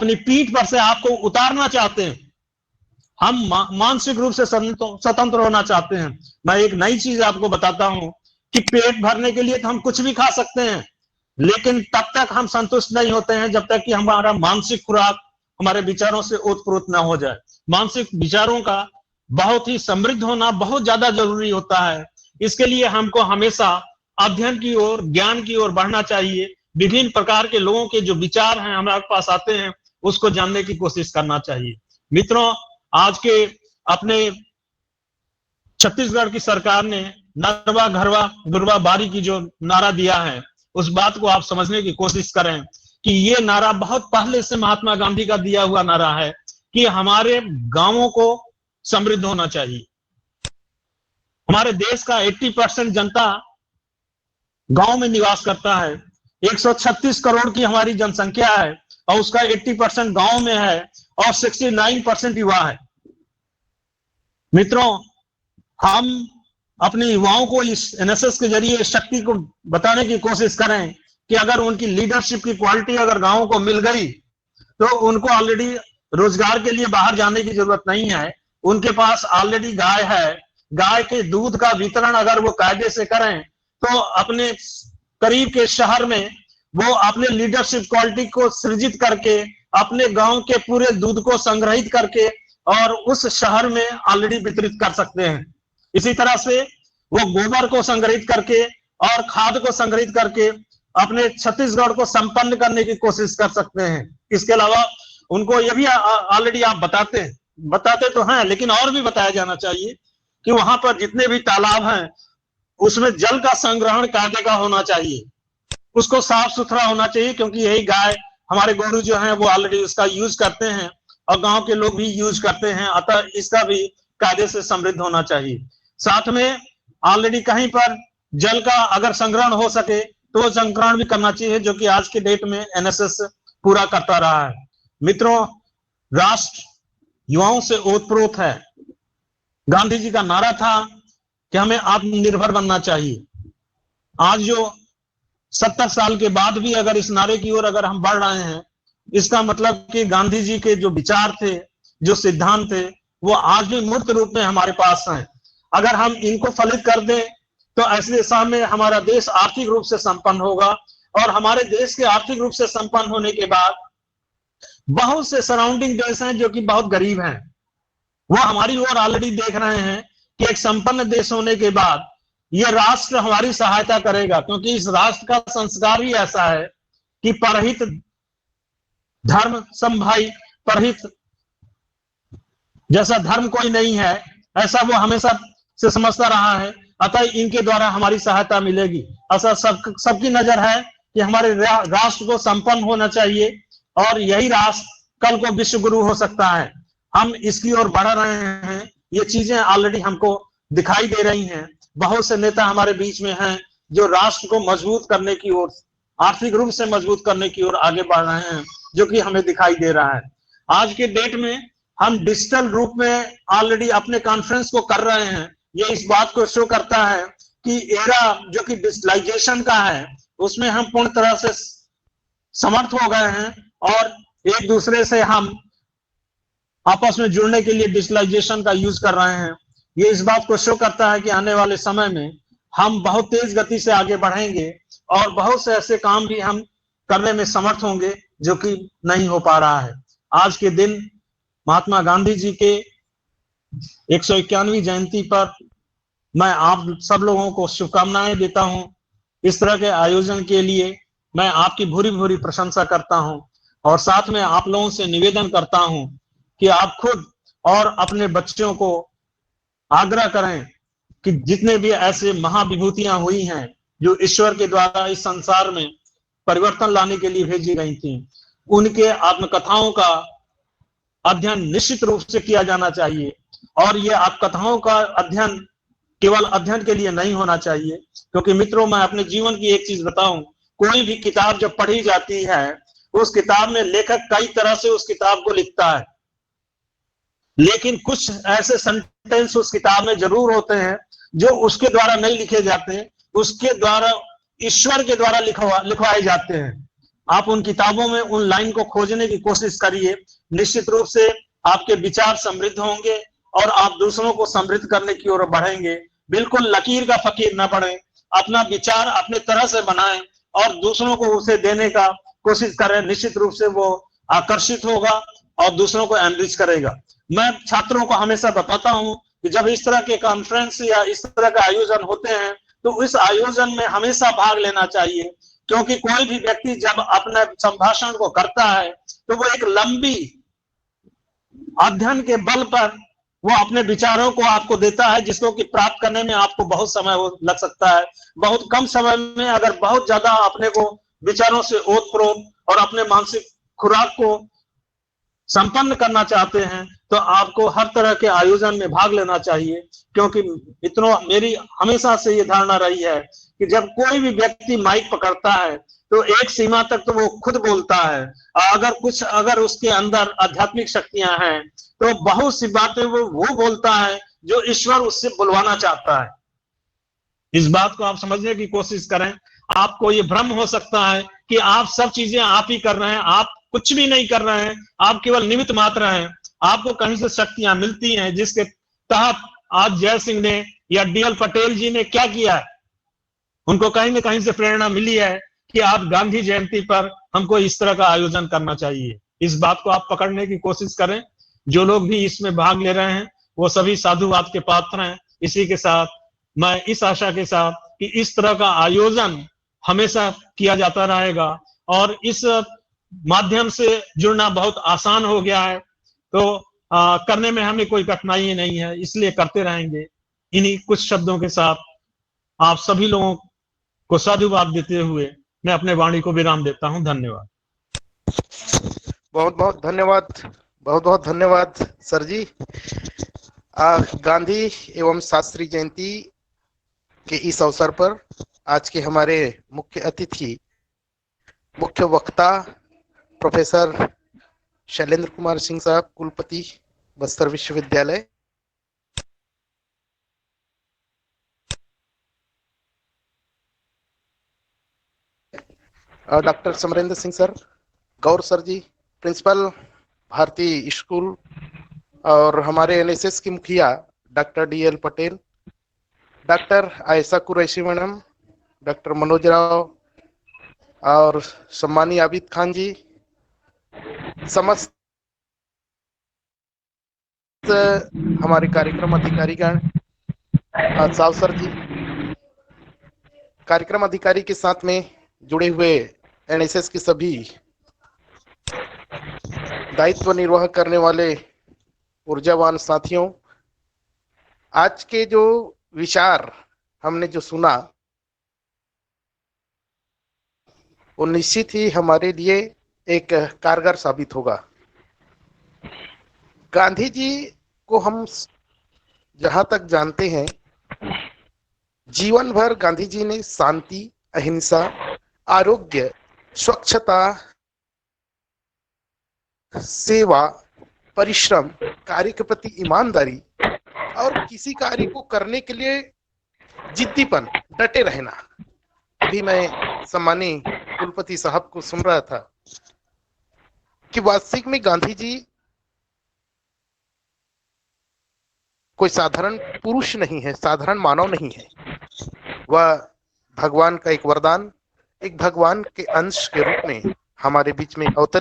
अपनी पीठ पर से आपको उतारना चाहते हैं। हम मानसिक रूप से स्वतंत्र होना चाहते हैं। मैं एक नई चीज आपको बताता हूं कि पेट भरने के लिए तो हम कुछ भी खा सकते हैं, लेकिन तब तक हम संतुष्ट नहीं होते हैं जब तक कि हमारा मानसिक खुराक हमारे विचारों से ओतप्रोत ना हो जाए। मानसिक विचारों का बहुत ही समृद्ध होना बहुत ज्यादा जरूरी होता है। इसके लिए हमको हमेशा अध्ययन की ओर, ज्ञान की ओर बढ़ना चाहिए। विभिन्न प्रकार के लोगों के जो विचार हैं हमारे पास आते हैं, उसको जानने की कोशिश करना चाहिए। मित्रों, आज के अपने छत्तीसगढ़ की सरकार ने नरवा घरवा गुरवा बारी की जो नारा दिया है, उस बात को आप समझने की कोशिश करें कि ये नारा बहुत पहले से महात्मा गांधी का दिया हुआ नारा है कि हमारे गांवों को समृद्ध होना चाहिए। हमारे देश का 80% जनता गांव में निवास करता है। 136 करोड़ की हमारी जनसंख्या है और उसका 80% गांव में है और 69% युवा है। मित्रों, हम अपने युवाओं को इस एनएसएस के जरिए इस शक्ति को बताने की कोशिश करें कि अगर उनकी लीडरशिप की क्वालिटी अगर गांवों को मिल गई तो उनको ऑलरेडी रोजगार के लिए बाहर जाने की जरूरत नहीं है। उनके पास ऑलरेडी गाय है। गाय के दूध का वितरण अगर वो कायदे से करें तो अपने करीब के शहर में वो अपने लीडरशिप क्वालिटी को सृजित करके अपने गांव के पूरे दूध को संग्रहित करके और उस शहर में ऑलरेडी वितरित कर सकते हैं। इसी तरह से वो गोबर को संग्रहित करके और खाद को संग्रहित करके अपने छत्तीसगढ़ को संपन्न करने की कोशिश कर सकते हैं। इसके अलावा उनको ये भी ऑलरेडी आप बताते तो हैं, लेकिन और भी बताया जाना चाहिए कि वहां पर जितने भी तालाब हैं उसमें जल का संग्रहण कायदे का होना चाहिए, उसको साफ सुथरा होना चाहिए, क्योंकि यही गाय हमारे गोरू जो हैं वो ऑलरेडी उसका यूज करते हैं और गांव के लोग भी यूज करते हैं। अतः इसका भी कायदे से समृद्ध होना चाहिए। साथ में ऑलरेडी कहीं पर जल का अगर संग्रहण हो सके तो संग्रहण भी करना चाहिए, जो कि आज के डेट में एनएसएस पूरा करता रहा है। मित्रों, राष्ट्र युवाओं से ओतप्रोत है। गांधी जी का नारा था कि हमें आत्मनिर्भर बनना चाहिए। आज जो 70 साल के बाद भी अगर इस नारे की ओर अगर हम बढ़ रहे हैं, इसका मतलब कि गांधी जी के जो विचार थे, जो सिद्धांत थे, वो आज भी मूर्त रूप में हमारे पास हैं। अगर हम इनको फलित कर दें तो ऐसे दिशा में हमारा देश आर्थिक रूप से संपन्न होगा और हमारे देश के आर्थिक रूप से संपन्न होने के बाद बहुत से सराउंडिंग देश हैं जो कि बहुत गरीब हैं, वो हमारी ओर ऑलरेडी देख रहे हैं कि एक संपन्न देश होने के बाद यह राष्ट्र हमारी सहायता करेगा, क्योंकि इस राष्ट्र का संस्कार ही ऐसा है कि परहित धर्म समभाई, परहित जैसा धर्म कोई नहीं है, ऐसा वो हमेशा से समझता रहा है। अतः इनके द्वारा हमारी सहायता मिलेगी। ऐसा सबकी नजर है कि हमारे राष्ट्र को संपन्न होना चाहिए और यही राष्ट्र कल को विश्व गुरु हो सकता है। हम इसकी ओर बढ़ रहे हैं। ये चीजें ऑलरेडी हमको दिखाई दे रही हैं। बहुत से नेता हमारे बीच में हैं जो राष्ट्र को मजबूत करने की ओर, आर्थिक रूप से मजबूत करने की ओर आगे बढ़ रहे हैं, जो कि हमें दिखाई दे रहा है। आज के डेट में हम डिजिटल रूप में ऑलरेडी अपने कॉन्फ्रेंस को कर रहे हैं। ये इस बात को शो करता है कि एरा जो कि डिजिटलाइजेशन का है, उसमें हम पूर्ण तरह से समर्थ हो गए हैं और एक दूसरे से हम आपस में जुड़ने के लिए डिजिटलाइजेशन का यूज कर रहे हैं। ये इस बात को शो करता है कि आने वाले समय में हम बहुत तेज गति से आगे बढ़ेंगे और बहुत से ऐसे काम भी हम करने में समर्थ होंगे जो कि नहीं हो पा रहा है। आज के दिन महात्मा गांधी जी के 151वीं जयंती पर मैं आप सब लोगों को शुभकामनाएं देता हूं। इस तरह के आयोजन के लिए मैं आपकी भूरी भूरी प्रशंसा करता हूं और साथ में आप लोगों से निवेदन करता हूं कि आप खुद और अपने बच्चों को आग्रह करें कि जितने भी ऐसे महाविभूतियां हुई हैं जो ईश्वर के द्वारा इस संसार में परिवर्तन लाने के लिए भेजी गई थी, उनके आत्मकथाओं का अध्ययन निश्चित रूप से किया जाना चाहिए। और ये आत्मकथाओं का अध्ययन केवल अध्ययन के लिए नहीं होना चाहिए, क्योंकि मित्रों, मैं अपने जीवन की एक चीज बताऊं, कोई भी किताब जब पढ़ी जाती है, उस किताब में लेखक कई तरह से उस किताब को लिखता है, लेकिन कुछ ऐसे सेंटेंस उस किताब में जरूर होते हैं जो उसके द्वारा नहीं लिखे जाते, उसके द्वारा ईश्वर के द्वारा लिखवाए जाते हैं। आप उन किताबों में उन लाइन को खोजने की कोशिश करिए। निश्चित रूप से आपके विचार समृद्ध होंगे और आप दूसरों को समृद्ध करने की ओर बढ़ेंगे। बिल्कुल लकीर का फकीर न बढ़े, अपना विचार अपने तरह से बनाएं और दूसरों को उसे देने का कोशिश करें। निश्चित रूप से वो आकर्षित होगा और दूसरों को एनरिच करेगा। मैं छात्रों को हमेशा बताता हूं कि जब इस तरह के कॉन्फ्रेंस या इस तरह के आयोजन होते हैं तो इस आयोजन में हमेशा भाग लेना चाहिए, क्योंकि कोई भी व्यक्ति जब अपने संभाषण को करता है तो वो एक लंबी अध्ययन के बल पर वो अपने विचारों को आपको देता है, जिसको कि प्राप्त करने में आपको बहुत समय लग सकता है। बहुत कम समय में अगर बहुत ज्यादा अपने को विचारों से ओतप्रोत और अपने मानसिक खुराक को संपन्न करना चाहते हैं तो आपको हर तरह के आयोजन में भाग लेना चाहिए। क्योंकि इतना मेरी हमेशा से ये धारणा रही है कि जब कोई भी व्यक्ति माइक पकड़ता है तो एक सीमा तक तो वो खुद बोलता है, अगर उसके अंदर आध्यात्मिक शक्तियां हैं तो बहुत सी बातें वो बोलता है जो ईश्वर उससे बुलवाना चाहता है। इस बात को आप समझने की कोशिश करें। आपको ये भ्रम हो सकता है कि आप सब चीजें आप ही कर रहे हैं, आप कुछ भी नहीं कर रहे हैं, आप केवल निमित्त मात्र हैं। आपको कहीं से शक्तियां मिलती हैं जिसके तहत आज जय सिंह ने या डीएल पटेल जी ने क्या किया है, उनको कहीं न कहीं से प्रेरणा मिली है कि आप गांधी जयंती पर हमको इस तरह का आयोजन करना चाहिए। इस बात को आप पकड़ने की कोशिश करें। जो लोग भी इसमें भाग ले रहे हैं वो सभी साधुवाद के पात्र हैं। इसी के साथ मैं इस आशा के साथ कि इस तरह का आयोजन हमेशा किया जाता रहेगा और इस माध्यम से जुड़ना बहुत आसान हो गया है, तो करने में हमें कोई कठिनाई नहीं है, इसलिए करते रहेंगे। इन्हीं कुछ शब्दों के साथ आप सभी लोगों को साधुवाद देते हुए मैं अपने वाणी को विराम देता हूं। धन्यवाद। बहुत बहुत धन्यवाद, बहुत बहुत धन्यवाद सर जी। गांधी एवं शास्त्री जयंती के इस अवसर पर आज के हमारे मुख्य अतिथि, मुख्य वक्ता प्रोफेसर शैलेंद्र कुमार सिंह साहब, कुलपति बस्तर विश्वविद्यालय, डॉक्टर समरेंद्र सिंह सर, गौर सर जी, प्रिंसिपल भारती स्कूल, और हमारे एनएसएस की मुखिया doctor DL Patel, doctor Ayesha Qureshi madam, doctor Manoj Rao और सम्मानी आबिद खान जी, समस्त हमारे कार्यक्रम अधिकारीगण, साव सर जी, कार्यक्रम अधिकारी के साथ में जुड़े हुए एनएसएस के सभी दायित्व निर्वाह करने वाले ऊर्जावान साथियों, आज के जो विचार हमने जो सुना वो निश्चित ही हमारे लिए एक कारगर साबित होगा। गांधी जी को हम जहां तक जानते हैं, जीवन भर गांधी जी ने शांति, अहिंसा, आरोग्य, स्वच्छता, सेवा, परिश्रम, कार्य के प्रति ईमानदारी और किसी कार्य को करने के लिए जिद्दीपन, डटे रहना। अभी मैं सम्मानी कुलपति साहब को सुन रहा था कि वास्तविक में गांधी जी कोई साधारण पुरुष नहीं है, साधारण मानव नहीं है। वह भगवान का एक वरदान, एक भगवान के अंश के रूप में हमारे बीच में अवतरित